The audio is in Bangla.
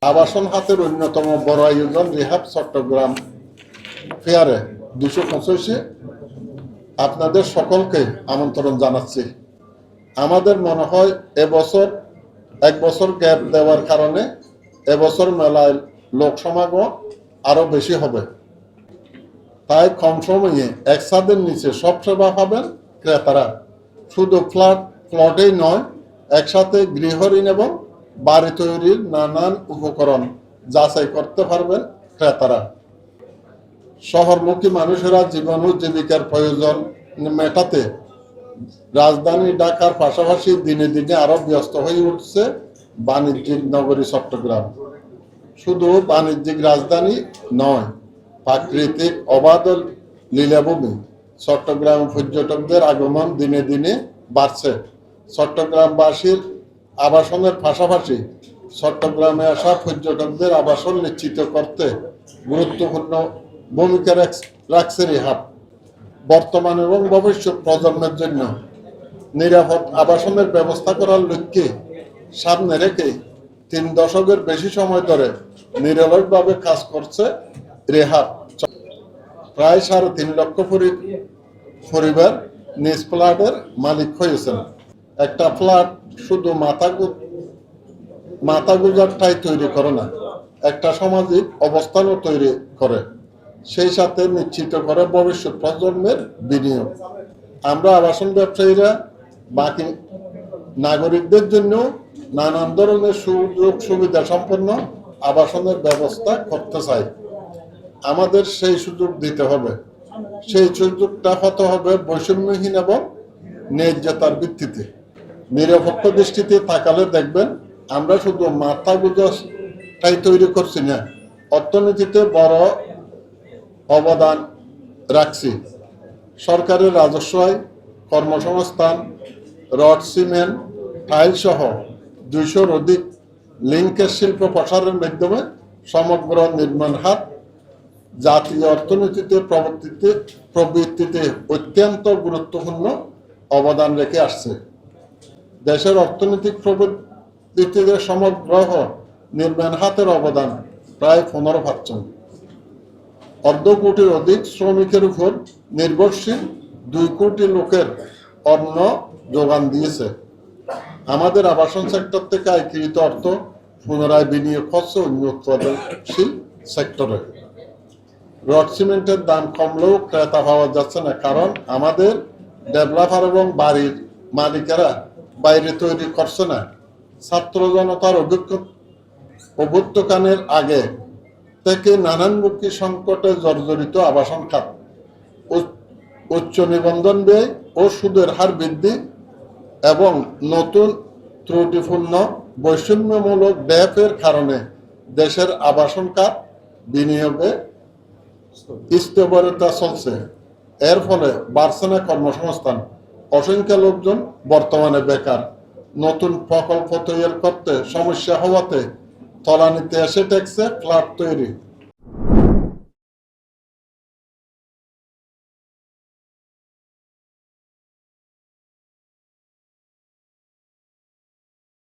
আবাসন খাতের অন্যতম বড় আয়োজন রিহাব চট্টগ্রাম ফেয়ারে 285 আপনাদের সকলকে আমন্ত্রণ জানাচ্ছি। আমাদের মনে হয় এবছর এক বছর গ্যাপ দেওয়ার কারণে এবছর মেলায় লোক সমাগম আরো বেশি হবে। তাই কম সময়ে এক ছাদের নিচে সব সেবা পাবেন ক্রেতারা। শুধু প্লটেই নয়, একসাথে গৃহঋণ এবং বাড়ি তৈরির নানান উপকরণ যাচাই করতে পারবেন ক্রেতারা। শহরমুখী মানুষেরা জীবন ও জীবিকার প্রয়োজন মেটাতে রাজধানী ঢাকার পাশাপাশি দিনে দিনে আরো ব্যস্ত হয়ে উঠছে বাণিজ্যিক নগরী চট্টগ্রাম। শুধু বাণিজ্যিক রাজধানী নয়, প্রাকৃতিক অবাধ লীলাভূমি। চট্টগ্রাম পর্যটকদের আগমন দিনে দিনে বাড়ছে। চট্টগ্রামবাসীর আবাসনের পাশাপাশি চট্টগ্রামে আসা পর্যটকদের আবাসন নিশ্চিত করতে গুরুত্বপূর্ণ ভূমিকা রাখছে রিহাব। বর্তমান এবং ভবিষ্যৎ প্রজন্মের জন্য নিরাপদ আবাসনের ব্যবস্থা করার লক্ষ্যে সামনে রেখে 3 দশকের বেশি সময় ধরে নিরলসভাবে কাজ করছে রিহাব। প্রায় 3.5 লক্ষ পরিবার নিজ ফ্ল্যাটের মালিক হয়েছেন। একটা ফ্ল্যাট শুধু মাথা গুজার ঠাঁই তৈরি করে না, একটা সামাজিক অবস্থানও তৈরি করে, সেই সাথে নিশ্চিত করে ভবিষ্যৎ প্রজন্মের বিনিয়োগ। আমরা আবাসন ব্যবসায়ীরা বাকি নাগরিকদের জন্য নানান ধরনের সুযোগ সুবিধা সম্পন্ন আবাসনের ব্যবস্থা করতে চাই। আমাদের সেই সুযোগ দিতে হবে। সেই সুযোগটা হতে হবে বৈষম্যহীন এবং ন্যায্যতার ভিত্তিতে। নিরপেক্ষ দৃষ্টিতে তাকালে দেখবেন আমরা শুধু মাথা গুজাটাই তৈরি করছি না, অর্থনীতিতে বড় অবদান রাখছি। সরকারের রাজস্ব আয়, কর্মসংস্থান, রড সিমেন্ট, টাইল সহ 200-র অধিক লিঙ্কের শিল্প প্রসারের মাধ্যমে সমগ্র নির্মাণ হাত জাতীয় অর্থনীতিতে প্রবৃদ্ধিতে অত্যন্ত গুরুত্বপূর্ণ অবদান রেখে আসছে। দেশের অর্থনৈতিক প্রবৃদ্ধিতে সমগ্র নির্মাণ হাতের অবদান প্রায় 15%। 1/2 কোটির অধিক শ্রমিকের উপর নির্ভরশীল 2 কোটি লোকের অন্ন যোগান দিয়েছে। আমাদের আবাসন সেক্টর থেকে আয়কৃত অর্থ পুনরায় বিনিয়োগ করছে অন্য উৎপাদনশীল সেক্টরে। রড সিমেন্টের দাম কমলেও ক্রেতা পাওয়া যাচ্ছে না, কারণ আমাদের ডেভেলপার এবং বাড়ির মালিকেরা বাইরে তৈরি করছে না। ছাত্র জনতার অভ্যুত্থানের আগে থেকে নানানমুখী সংকটে জর্জরিত আবাসন খাত, উচ্চ নিবন্ধন ব্যয় ও সুদের হার বৃদ্ধি এবং নতুন ত্রুটিপূর্ণ বৈষম্যমূলক ব্যয়ের কারণে দেশের আবাসন খাত বিনিয়োগে স্থবিরতা চলছে। এর ফলে বাড়ছে না কর্মসংস্থান। অসংখ্য লোকজন বর্তমানে বেকার। নতুন প্রকল্প তৈরি করতে সমস্যা হওয়াতে তলানিতে এসে ঠেকছে ফ্ল্যাট তৈরি।